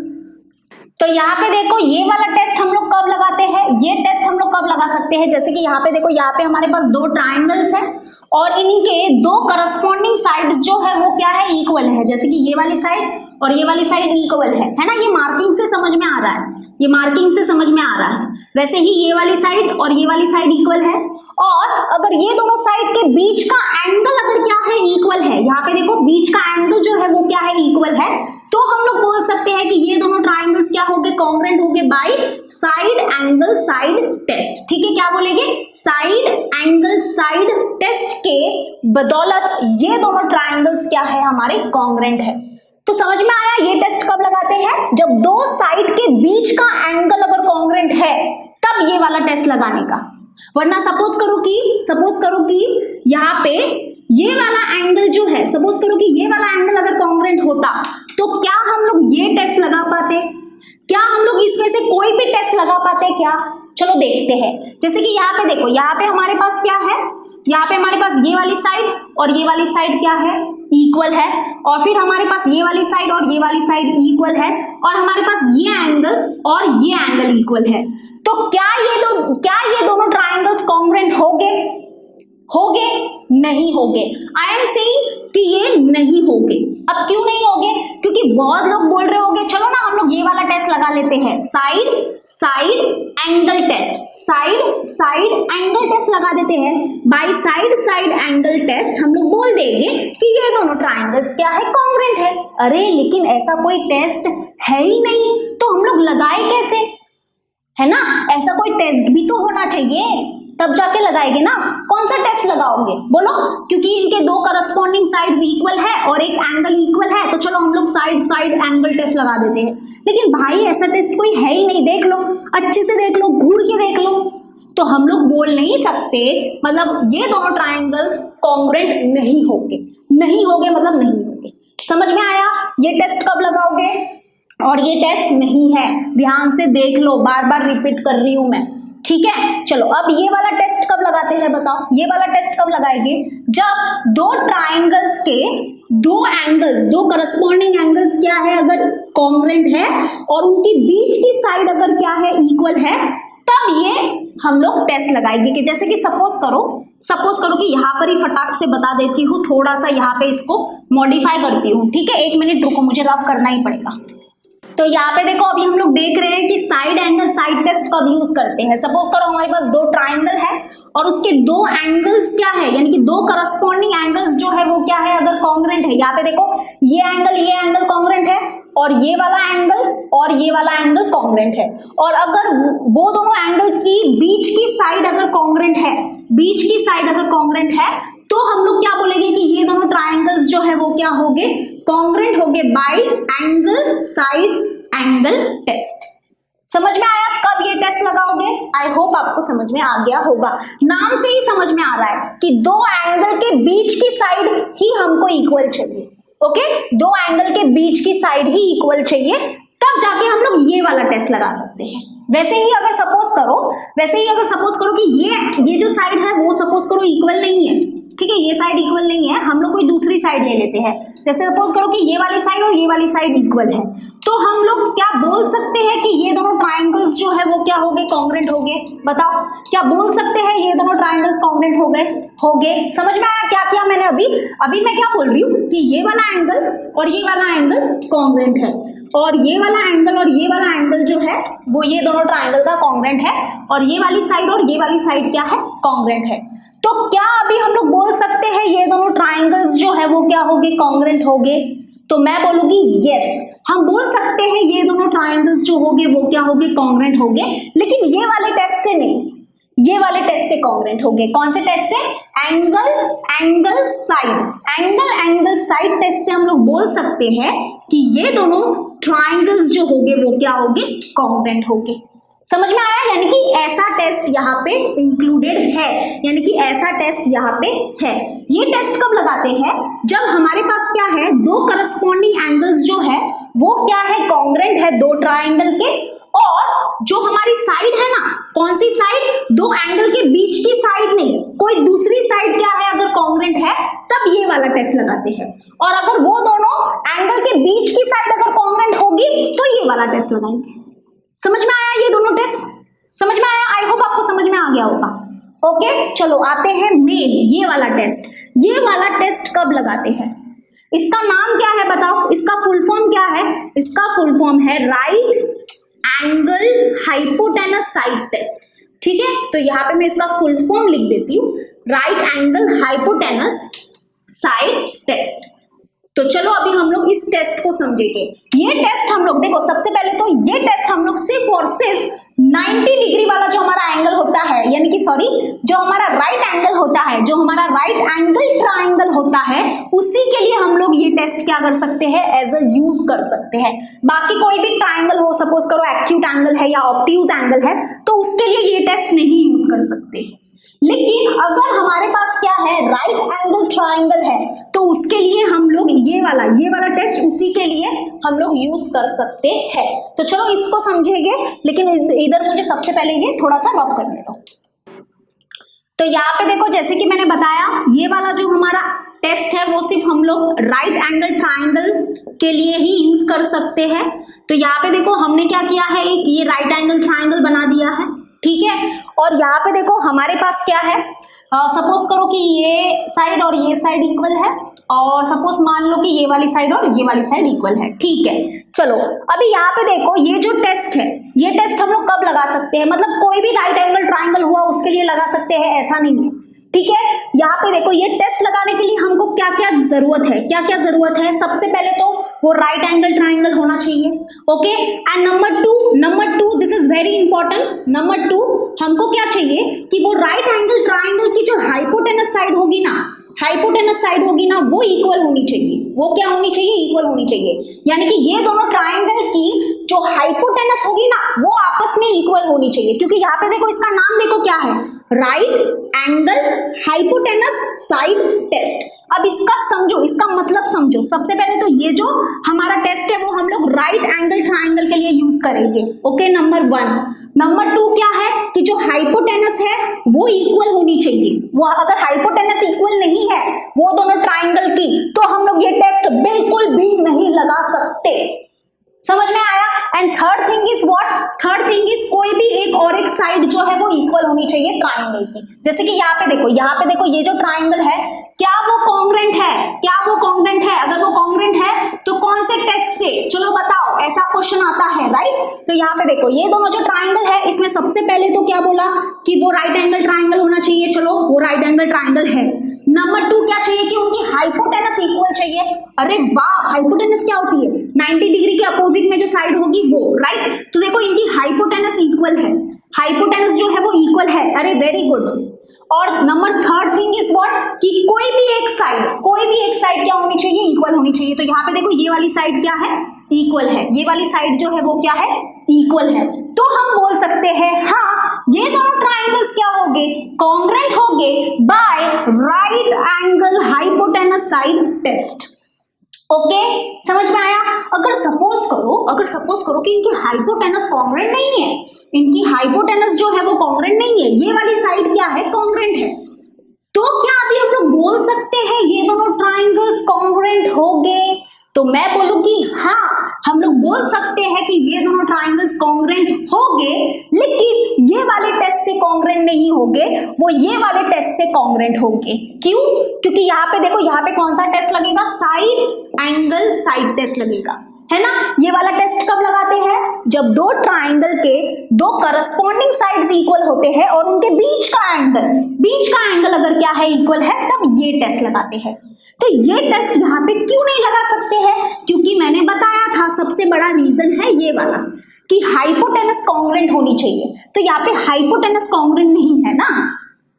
तो यहाँ पे देखो, ये वाला टेस्ट हम लोग कब लगाते हैं, ये टेस्ट हम लोग कब लगा सकते हैं, जैसे कि यहाँ पे देखो, यहाँ पे हमारे पास दो ट्राइंगल्स हैं और इनके दो करस्पॉन्डिंग साइड्स जो है वो क्या है, इक्वल है। जैसे कि ये वाली साइड और ये वाली साइड इक्वल है ना, ये मार्किंग से समझ में आ रहा है, ये मार्किंग से समझ में आ रहा है। वैसे ही ये वाली साइड और ये वाली साइड इक्वल है और अगर ये दोनों साइड के बीच का एंगल अगर क्या है, इक्वल है, यहाँ पे देखो बीच का एंगल जो है वो क्या है, इक्वल है, तो हम लोग बोल सकते हैं कि ये दोनों ट्राइंगल्स क्या होंगे, कॉन्ग्रेंट होंगे by side angle side test, ठीक है। क्या बोलेंगे, साइड एंगल साइड टेस्ट के बदौलत ये दोनों ट्राइंगल्स क्या है, हमारे कॉन्ग्रेंट है। तो समझ में आया, ये टेस्ट कब लगाते हैं, जब दो साइड के बीच का एंगल अगर कॉन्ग्रेंट है तब ये वाला टेस्ट लगाने का। वरना सपोज करो कि यहाँ पे ये वाला एंगल जो है, सपोज करो कि ये वाला एंगल अगर कॉन्ग्रेंट होता तो क्या हम लोग ये टेस्ट लगा पाते, क्या हम लोग इसमें से कोई भी टेस्ट लगा पाते क्या, चलो देखते हैं। जैसे कि यहाँ पे देखो, यहाँ पे हमारे पास क्या है, यहाँ पे हमारे पास ये वाली साइड और ये वाली साइड क्या है, इक्वल है, और फिर हमारे पास ये वाली साइड और ये वाली साइड इक्वल है और हमारे पास ये एंगल और ये एंगल इक्वल है। तो क्या ये दोनों ट्राइंगल्स कॉन्ग्रेंट होंगे नहीं होंगे। आई एम सेइंग कि ये नहीं होंगे। अब क्यों नहीं होंगे, क्योंकि बहुत लोग बोल रहे होंगे चलो ना हम लोग ये वाला टेस्ट लगा लेते हैं, साइड एंगल टेस्ट लगा देते हैं। बाय साइड एंगल टेस्ट हम लोग बोल देंगे कि ये दोनों ट्राइंगल्स क्या है, कॉन्ग्रेंट है। अरे लेकिन ऐसा कोई टेस्ट है ही नहीं, तो हम लोग लगाए कैसे, है ना। ऐसा कोई टेस्ट भी तो होना चाहिए, तब जाके लगाएंगे ना। कौन सा टेस्ट लगाओगे बोलो, क्योंकि इनके दो करस्पॉन्डिंग साइड्स इक्वल है और एक एंगल इक्वल है, तो चलो हम लोग साइड एंगल टेस्ट लगा देते हैं। लेकिन भाई ऐसा टेस्ट कोई है ही नहीं, देख लो अच्छे से, देख लो घूर के देख लो, तो हम लोग बोल नहीं सकते मतलब ये दोनों ट्राइंगल्स कॉन्ग्रेंट नहीं होंगे। नहीं होगे मतलब नहीं होगे। समझ में आया? ये टेस्ट कब लगाओगे? और ये टेस्ट नहीं है, ध्यान से देख लो, बार बार रिपीट कर रही हूं मैं, ठीक है। चलो अब ये वाला टेस्ट कब लगाते हैं बताओ? ये वाला टेस्ट कब लगाएंगे? जब दो ट्राइंगल्स के दो एंगल्स, दो करस्पॉन्डिंग एंगल्स क्या है, अगर कॉन्ग्रेंट है और उनकी बीच की साइड अगर क्या है, इक्वल है, तब ये हम लोग टेस्ट लगाएंगे। कि जैसे कि सपोज करो कि यहाँ पर ही फटाक से बता देती हूँ, थोड़ा सा यहाँ पे इसको मॉडिफाई करती हूँ, ठीक है। 1 मिनट रुको, मुझे रफ करना ही पड़ेगा। तो यहाँ पे देखो, अभी हम लोग देख रहे हैं कि साइड एंगल साइड टेस्ट कब यूज करते हैं। सपोज करो हमारे पास दो ट्राइंगल है और उसके दो एंगल्स क्या है, यानी कि दो करस्पॉन्डिंग एंगल्स जो है वो क्या है, अगर कॉन्ग्रेंट है। यहाँ पे देखो, ये एंगल कॉन्ग्रेंट है और ये वाला एंगल कॉन्ग्रेंट है। और अगर वो दोनों एंगल की बीच की साइड अगर कॉन्ग्रेंट है, तो हम लोग क्या बोलेंगे कि ये दोनों ट्राइंगल्स जो है वो क्या होंगे, कॉन्ग्रेंट होंगे by angle side angle test. समझ में आया कब ये टेस्ट लगाओगे? आई होप आपको समझ में आ गया होगा। नाम से ही समझ में आ रहा है कि दो एंगल के बीच की साइड ही हमको इक्वल चाहिए। ओके, दो एंगल के बीच की साइड ही इक्वल चाहिए, तब जाके हम लोग ये वाला टेस्ट लगा सकते हैं। वैसे ही अगर सपोज करो कि ये जो साइड है वो सपोज करो इक्वल नहीं है, ठीक है, ये साइड इक्वल नहीं है, हम लोग कोई दूसरी साइड ले लेते हैं। जैसे सपोज करो कि ये वाली साइड और ये वाली साइड इक्वल है, तो हम लोग क्या बोल सकते हैं कि ये दोनों ट्राइंगल्स जो है वो क्या होंगे, कॉन्ग्रेंट होंगे। बताओ, क्या बोल सकते हैं ये दोनों ट्राइंगल्स कॉन्ग्रेंट होंगे? समझ में आया क्या किया मैंने अभी मैं क्या बोल रही हूँ कि ये वाला एंगल और ये वाला एंगल कॉन्ग्रेंट है, और ये वाला एंगल जो है वो ये दोनों ट्राइंगल का कॉन्ग्रेंट है, और ये वाली साइड क्या है, कॉन्ग्रेंट है। तो क्या अभी हम लोग बोल सकते हैं ये दोनों ट्राइंगल्स जो है वो क्या होंगे, कॉन्ग्रेंट होंगे? तो मैं बोलूंगी यस, हम बोल सकते हैं ये दोनों ट्राइंगल्स जो होंगे वो क्या होंगे, कॉन्ग्रेंट होंगे। लेकिन ये वाले टेस्ट से नहीं, ये वाले टेस्ट से कॉन्ग्रेंट होंगे। कौन से टेस्ट से? एंगल साइड टेस्ट से हम लोग बोल सकते हैं कि ये दोनों ट्राइंगल्स जो होंगे वो क्या होंगे, कॉन्ग्रेंट होंगे। समझ में आया? यानी कि ऐसा टेस्ट यहाँ पे इंक्लूडेड है, यानी कि ऐसा टेस्ट यहाँ पे है। ये टेस्ट कब लगाते हैं? जब हमारे पास क्या है, दो करस्पॉन्डिंग एंगल्स जो है वो क्या है, कॉन्ग्रेंट है दो ट्राइंगल के, और जो हमारी साइड है ना, कौन सी साइड, दो एंगल के बीच की साइड नहीं, कोई दूसरी साइड क्या है, अगर कॉन्ग्रेंट है तब ये वाला टेस्ट लगाते हैं। और अगर वो दोनों एंगल के बीच की साइड अगर कॉन्ग्रेंट होगी तो ये वाला टेस्ट लगाएंगे। समझ में आया? ये दोनों टेस्ट समझ में आया? आई होप आपको समझ में आ गया होगा। ओके, चलो आते हैं मेन ये वाला टेस्ट। ये वाला टेस्ट कब लगाते हैं? इसका नाम क्या है बताओ? इसका फुल फॉर्म क्या है? इसका फुल फॉर्म है right angle hypotenuse side test, ठीक है। तो यहाँ पे मैं इसका फुल फॉर्म लिख देती हूँ, right angle hypotenuse side test. तो चलो अभी हम लोग इस टेस्ट को समझेंगे। ये टेस्ट हम लोग देखो, सबसे पहले तो ये टेस्ट हम लोग सिर्फ और सिर्फ 90 डिग्री वाला जो हमारा एंगल होता है, यानी कि सॉरी, जो हमारा राइट एंगल होता है, जो हमारा राइट एंगल ट्राइंगल होता है, उसी के लिए हम लोग ये टेस्ट क्या कर सकते हैं, एज अ यूज कर सकते हैं। बाकी कोई भी ट्राइंगल हो, सपोज करो एक्यूट एंगल है या ऑब्ट्यूज एंगल है, तो उसके लिए ये टेस्ट नहीं यूज कर सकते। लेकिन अगर हमारे पास क्या है, राइट एंगल ट्राइंगल है, तो उसके लिए हम लोग ये वाला टेस्ट उसी के लिए हम लोग यूज कर सकते हैं। तो चलो इसको समझेंगे, लेकिन इधर मुझे सबसे पहले ये थोड़ा सा रफ करने दो। तो यहाँ पे देखो, जैसे कि मैंने बताया, ये वाला जो हमारा टेस्ट है वो सिर्फ हम लोग राइट एंगल ट्राइंगल के लिए ही यूज कर सकते हैं। तो यहाँ पे देखो हमने क्या किया है, एक ये राइट एंगल ट्राइंगल बना दिया है, ठीक है। और यहाँ पे देखो हमारे पास क्या है, सपोज करो कि ये साइड और ये साइड इक्वल है, और सपोज मान लो कि ये वाली साइड और ये वाली साइड इक्वल है, ठीक है। चलो अभी यहाँ पे देखो, ये जो टेस्ट है, ये टेस्ट हम लोग कब लगा सकते हैं, मतलब कोई भी राइट एंगल ट्राइंगल हुआ उसके लिए लगा सकते हैं, ऐसा नहीं है, ठीक है। यहाँ पे देखो, ये टेस्ट लगाने के लिए हमको क्या क्या जरूरत है, क्या क्या जरूरत है। सबसे पहले तो वो राइट एंगल ट्राइंगल होना चाहिए, okay. And number two this is very important. Number two, हमको क्या चाहिए कि वो राइट एंगल ट्राइंगल की जो हाइपोटेनस साइड होगी ना, वो इक्वल होनी चाहिए। वो क्या होनी चाहिए, इक्वल होनी चाहिए। यानी कि ये दोनों ट्राइंगल की जो हाइपोटेनस होगी ना, वो आपस में इक्वल होनी चाहिए। क्योंकि यहाँ पे देखो, इसका नाम देखो क्या है, right angle hypotenuse side test. अब इसका समझो, इसका मतलब समझो। सबसे पहले तो ये जो हमारा टेस्ट है वो हम लोग राइट एंगल ट्राइंगल के लिए यूज करेंगे। Okay, number 1। नंबर 2 क्या है कि जो हाइपोटेनस है वो इक्वल होनी चाहिए। वो अगर हाइपोटेनस इक्वल नहीं है वो दोनों ट्राइंगल की, तो हम लोग ये टेस्ट बिल्कुल भी नहीं लगा सकते। समझ में आया? And third thing is what? Third thing is कोई भी एक और एक साइड जो है वो इक्वल होनी चाहिए ट्राइंगल की। जैसे कि यहाँ पे देखो ये जो ट्राइंगल है क्या वो कॉन्ग्रेंट है? क्या वो कॉन्ग्रेंट है? अगर वो कॉन्ग्रेंट है तो कौन से टेस्ट से? चलो बताओ, ऐसा क्वेश्चन आता है राइट। तो यहाँ पे देखो ये दोनों जो ट्राइंगल है इसमें सबसे पहले तो क्या बोला कि वो राइट एंगल ट्राइंगल होना चाहिए। चलो वो राइट एंगल ट्राइंगल है। नंबर 2 क्या चाहिए कि उनकी हाइपोटेनस इक्वल चाहिए। अरे वाह, हाइपोटेनस क्या होती है? 90 डिग्री के अपोजिट में जो साइड होगी वो, राइट। तो देखो इनकी हाइपोटेनस इक्वल है, हाइपोटेनस जो है वो इक्वल है। अरे वेरी गुड। और number third thing is what कि कोई भी एक साइड क्या होनी चाहिए? इक्वल होनी चाहिए। तो यहाँ पे देखो ये वाली साइड क्या है? इक्वल है। ये वाली साइड जो है वो क्या है? इक्वल है। तो हम बोल सकते हैं हाँ ये दोनों ट्राइंगल्स क्या होंगे? कॉन्ग्रेंट होंगे by right angle hypotenuse side test. Okay, समझ में आया? अगर सपोज करो कि इनकी हाइपोटेनस कॉन्ग्रेंट नहीं है, इनकी हाइपोटेनस जो है वो कॉन्ग्रेंट नहीं है, ये वाली साइड क्या है? कॉन्ग्रेंट है, तो क्या अभी हम लोग बोल सकते हैं ये दोनों ट्राइंगल्स कॉन्ग्रेंट होंगे? तो मैं बोलूंगी हाँ, हम लोग बोल सकते हैं कि ये दोनों ट्राइंगल्स कॉन्ग्रेंट होंगे, लेकिन ये वाले टेस्ट से कॉन्ग्रेंट नहीं होंगे, वो ये वाले टेस्ट से कॉन्ग्रेंट होंगे। क्यों? क्योंकि यहाँ पे देखो, यहाँ पे कौन सा टेस्ट लगेगा? साइड एंगल साइड टेस्ट लगेगा, है ना। ये वाला टेस्ट कब लगाते हैं? जब दो ट्राइंगल के दो करस्पॉन्डिंग साइड्स इक्वल होते हैं और उनके बीच का एंगल अगर क्या है? इक्वल है, तब ये टेस्ट लगाते हैं। तो ये टेस्ट यहाँ पे क्यों नहीं लगा सकते हैं? क्योंकि मैंने बताया था सबसे बड़ा रीजन है ये वाला कि हाइपोटेनस कॉन्ग्रेंट होनी चाहिए। तो यहाँ पे हाइपोटेनस कॉन्ग्रेंट नहीं है ना,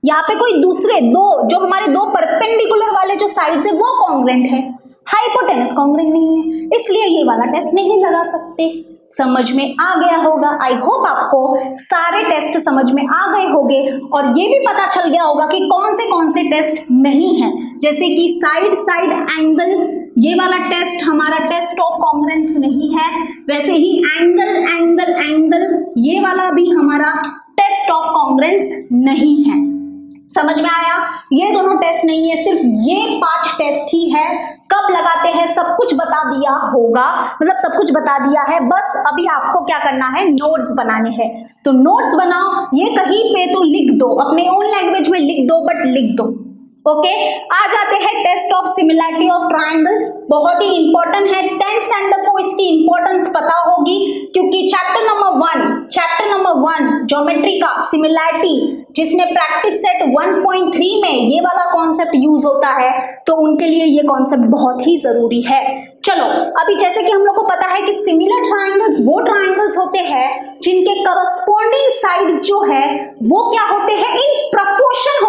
यहाँ पे कोई दूसरे दो जो हमारे दो परपेंडिकुलर वाले जो साइड्स है वो कॉन्ग्रेंट है, हाइपोटेनस कॉन्ग्रेंट नहीं है, इसलिए ये वाला टेस्ट नहीं लगा सकते। समझ में आ गया होगा। आई होप आपको सारे टेस्ट समझ में आ गए होंगे और ये भी पता चल गया होगा कि कौन से टेस्ट नहीं है। जैसे कि साइड एंगल, ये वाला टेस्ट हमारा टेस्ट ऑफ कॉन्ग्रेंस नहीं है। वैसे ही एंगल ये वाला भी हमारा टेस्ट ऑफ कॉन्ग्रेंस नहीं है। समझ में आया? ये दोनों टेस्ट नहीं है, सिर्फ ये 5 टेस्ट ही है। कब लगाते हैं सब कुछ बता दिया होगा, मतलब सब कुछ बता दिया है। बस अभी आपको क्या करना है? नोट्स बनाने हैं। तो नोट्स बनाओ, ये कहीं पे तो लिख दो, अपने ओन लैंग्वेज में लिख दो, बट लिख दो। ओके, आ जाते हैं test of similarity of triangle. बहुत ही इंपॉर्टेंट है, 10th स्टैंडर्ड को इसकी इंपॉर्टेंस पता होगी, क्योंकि चैप्टर नंबर 1 ज्योमेट्री का सिमिलैरिटी, जिसमें प्रैक्टिस सेट 1.3 में ये वाला कॉन्सेप्ट यूज होता है, तो उनके लिए ये कॉन्सेप्ट बहुत ही जरूरी है। चलो, अभी जैसे कि हम लोग को पता है कि सिमिलर ट्राइंगल्स वो ट्राइंगल्स होते हैं जिनके करस्पॉन्डिंग साइड्स जो है वो क्या होते हैं? इन प्रपोर्शन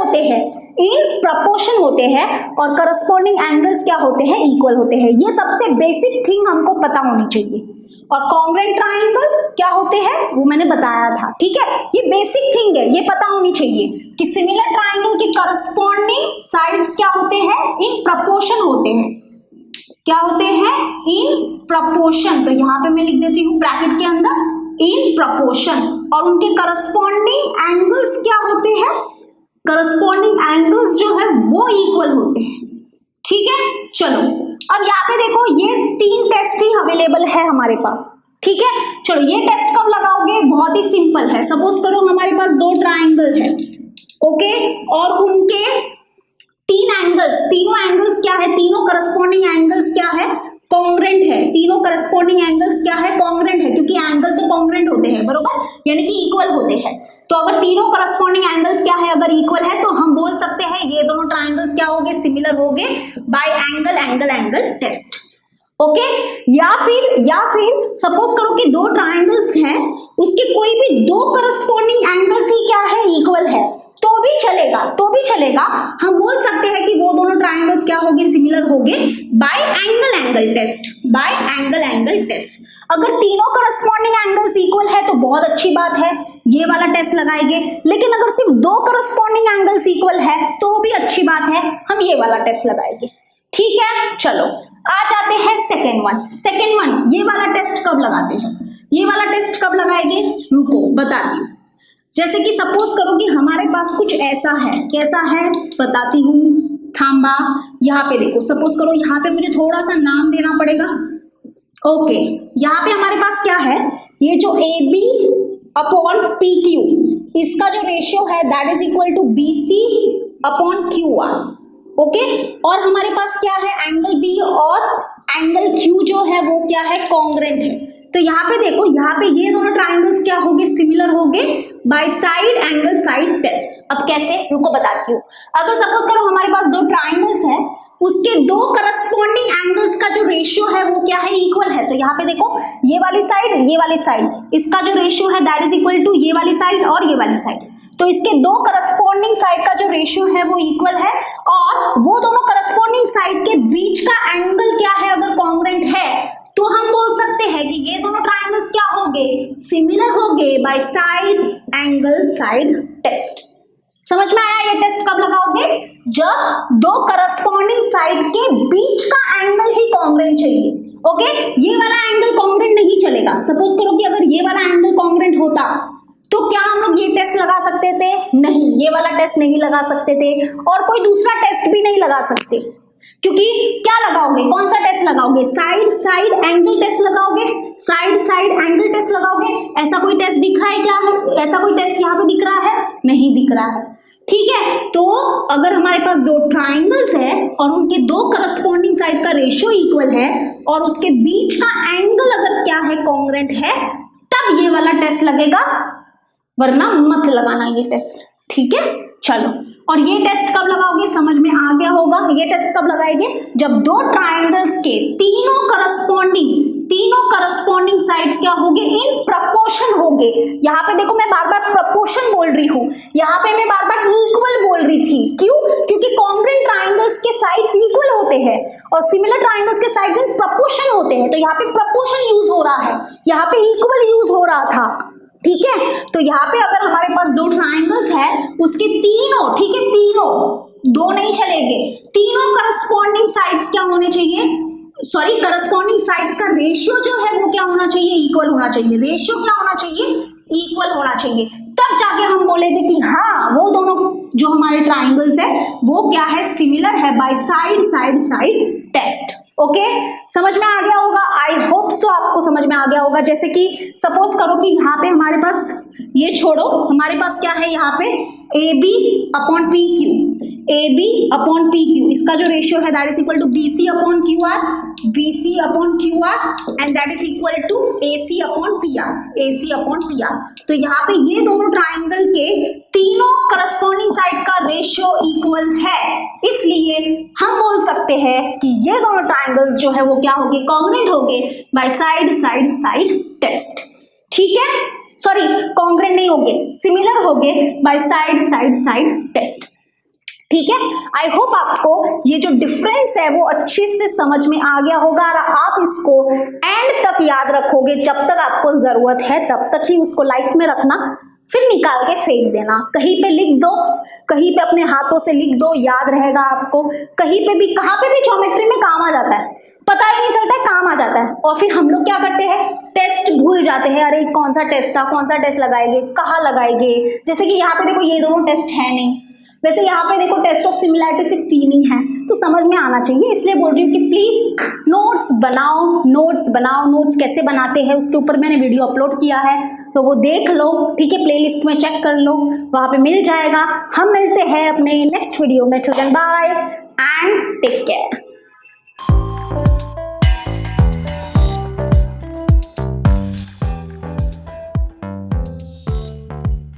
होते हैं और करस्पॉन्डिंग एंगल्स क्या होते हैं? इक्वल होते हैं। ये सबसे बेसिक थिंग हमको पता होनी चाहिए। और कॉन्ग्रेंट ट्राइंगल क्या होते हैं वो मैंने बताया था, ठीक है। ये बेसिक थिंग है, ये पता होनी चाहिए कि सिमिलर ट्राइंगल के करस्पॉन्डिंग साइड्स क्या होते हैं? इन प्रपोर्शन होते हैं। क्या होते हैं? In proportion. तो यहाँ पे मैं लिख देती हूँ ब्रैकेट के अंदर इन प्रपोर्शन। और उनके करस्पॉन्डिंग एंगल्स क्या होते हैं? करस्पॉन्डिंग एंगल्स जो है वो इक्वल होते हैं, ठीक है। चलो, अब यहाँ पे देखो ये 3 टेस्ट ही अवेलेबल है हमारे पास, ठीक है। चलो, ये टेस्ट कब लगाओगे? बहुत ही सिंपल है। सपोज करो हमारे पास 2 ट्राइंगल है, ओके, और उनके तीनों एंगल्स क्या है? तीनों करस्पॉन्डिंग एंगल्स क्या है? कॉन्ग्रेंट है। तीनों करस्पॉन्डिंग एंगल्स क्या है? कॉन्ग्रेंट है, क्योंकि एंगल तो कॉन्ग्रेंट होते हैं, बरोबर, यानी कि इक्वल होते हैं। तो अगर तीनों करस्पॉन्डिंग एंगल्स क्या है? अगर इक्वल है तो हम बोल सकते हैं ये दोनों ट्राइंगल्स क्या होंगे? सिमिलर होंगे बाय एंगल टेस्ट, ओके। या फिर सपोज करो कि 2 ट्राइंगल्स हैं, उसके कोई भी 2 करस्पॉन्डिंग एंगल्स ही क्या है? इक्वल है, तो भी चलेगा। हम बोल सकते हैं कि वो दोनों ट्राइंगल्स क्या होंगे? सिमिलर होंगे बाय एंगल टेस्ट। अगर तीनों करस्पॉन्डिंग एंगल्स इक्वल है तो बहुत अच्छी बात है। ये वाला टेस्ट लगाएंगे। लेकिन अगर सिर्फ दो करस्पॉन्डिंग एंगल्स इक्वल है तो भी अच्छी बात है, हम ये वाला टेस्ट लगाएंगे। ठीक है, चलो आ जाते हैं सेकेंड वन। ये वाला टेस्ट कब लगाते हैं, ये वाला टेस्ट कब लगाएंगे, रुको बताती हूँ। जैसे कि सपोज करो कि हमारे पास कुछ ऐसा है, कैसा है बताती हूँ, थांबा। यहाँ पे देखो, सपोज करो यहाँ पे मुझे थोड़ा सा नाम देना पड़ेगा। ओके, यहाँ पे हमारे पास क्या है, ये जो AB अपॉन PQ, इसका जो रेशियो है that is equal to BC upon QR। Okay, और हमारे पास क्या है, एंगल B और एंगल Q जो है वो क्या है, कॉन्ग्रेंट है। तो यहाँ पे देखो, यहाँ पे ये दोनों ट्राइंगल्स क्या होंगे, सिमिलर होंगे by side angle side test. अब कैसे, रुको बताती हूँ। अगर सपोज करो हमारे पास दो ट्राइंगल्स है, उसके दो करस्पॉन्डिंग एंगल्स का जो रेशियो है वो क्या है, इक्वल है। तो यहाँ पे देखो, ये वाली साइड, इसका जो रेशियो है दैट इज इक्वल टू ये वाली साइड और ये वाली साइड। तो इसके दो करस्पॉन्डिंग साइड का जो रेशियो है वो इक्वल है, और वो दोनों करस्पॉन्डिंग साइड के बीच का एंगल क्या है, अगर कॉन्ग्रेंट है तो हम बोल सकते हैं कि ये दोनों ट्राइंगल्स क्या होंगे, सिमिलर होंगे by side angle side test. समझ में आया, ये टेस्ट कब लगाओगे, जब दो करस्पॉन्डिंग साइड के बीच का एंगल ही कॉन्ग्रेंट चाहिए। ओके, ये वाला एंगल कॉन्ग्रेंट नहीं चलेगा। सपोज करो कि अगर ये वाला एंगल कॉन्ग्रेंट होता तो क्या हम लोग ये टेस्ट लगा सकते थे, नहीं, ये वाला टेस्ट नहीं लगा सकते थे, और कोई दूसरा टेस्ट भी नहीं लगा सकते। क्योंकि क्या लगाओगे, कौन सा टेस्ट लगाओगे, साइड एंगल टेस्ट लगाओगे, साइड एंगल टेस्ट लगाओगे। ऐसा कोई टेस्ट दिख रहा है क्या, ऐसा कोई टेस्ट यहाँ पे दिख रहा है, नहीं दिख रहा है। ठीक है, तो अगर हमारे पास दो ट्राइंगल्स है और उनके दो करस्पॉन्डिंग साइड का रेशियो इक्वल है और उसके बीच का एंगल अगर क्या है, कॉन्ग्रेंट है, तब ये वाला टेस्ट लगेगा, वरना मत लगाना ये टेस्ट। ठीक है, चलो, और ये टेस्ट कब लगाओगे, समझ में आ गया होगा। ये टेस्ट कब लगाएंगे, जब दो ट्राइंगल्स के तीनों करस्पॉन्डिंग साइड्स क्या होंगे, इन प्रपोर्शन होंगे। यहाँ पे देखो, मैं बार बार प्रपोर्शन बोल रही हूँ, यहाँ पे मैं बार बार इक्वल बोल रही थी। क्यों, क्योंकि कॉन्ग्रेंट ट्राइंगल्स के साइड्स इक्वल होते हैं और सिमिलर ट्राइंगल्स के साइड्स इन प्रपोर्शन होते हैं। तो यहाँ पे प्रपोर्शन यूज हो रहा है, यहाँ पे इक्वल यूज हो रहा था। ठीक है, तो यहाँ पे अगर हमारे पास दो ट्राइंगल्स है, उसके तीनों, ठीक है, तीनों, दो नहीं चलेंगे, तीनों करस्पॉन्डिंग साइड्स क्या होने चाहिए, करस्पॉन्डिंग साइड्स का रेशियो जो है वो क्या होना चाहिए, इक्वल होना चाहिए। रेशियो क्या होना चाहिए, इक्वल होना चाहिए। तब जाके हम बोलेंगे कि हाँ, वो दोनों जो हमारे ट्राइंगल्स है वो क्या है, सिमिलर है बाय साइड टेस्ट। ओके, समझ में आ गया होगा, आई होप सो आपको समझ में आ गया होगा। जैसे कि सपोज करो कि यहाँ पे हमारे पास, ये छोड़ो, हमारे पास क्या है यहाँ पे, AB अपॉन PQ, इसका जो रेशियो है that is equal to BC upon QR and that is equal to AC upon PR। तो यहाँ पे ये दोनों ट्राइंगल के तीनों करस्पॉन्डिंग साइड का रेशियो इक्वल है, इसलिए हम बोल सकते हैं कि ये दोनों ट्राइंगल्स जो है वो क्या होंगे, कॉन्ग्रेंट होंगे बाय साइड टेस्ट। ठीक है, सॉरी, कॉन्ग्रेंट नहीं होंगे, सिमिलर होंगे बाय साइड टेस्ट। ठीक है, आई होप आपको ये जो डिफरेंस है वो अच्छे से समझ में आ गया होगा और आप इसको एंड तक याद रखोगे। जब तक आपको जरूरत है तब तक ही उसको लाइफ में रखना, फिर निकाल के फेंक देना। कहीं पे लिख दो, कहीं पे अपने हाथों से लिख दो, याद रहेगा आपको। कहीं पे भी, कहाँ पे भी ज्योमेट्री में काम आ जाता है, पता ही नहीं चलता है, काम आ जाता है। और फिर हम लोग क्या करते हैं, टेस्ट भूल जाते हैं, अरे कौन सा टेस्ट था, कौन सा टेस्ट लगाएंगे, कहाँ लगाएंगे। जैसे कि यहाँ पे देखो, ये दोनों टेस्ट है नहीं, वैसे यहाँ पे देखो टेस्ट ऑफ सिमिलैरिटी सिर्फ 3 ही है, तो समझ में आना चाहिए। इसलिए बोल रही हूँ कि प्लीज नोट्स बनाओ। नोट्स कैसे बनाते हैं उसके ऊपर मैंने वीडियो अपलोड किया है, तो वो देख लो। ठीक है, प्लेलिस्ट में चेक कर लो, वहां पे मिल जाएगा। हम मिलते हैं अपने नेक्स्ट वीडियो में। Bye and take care.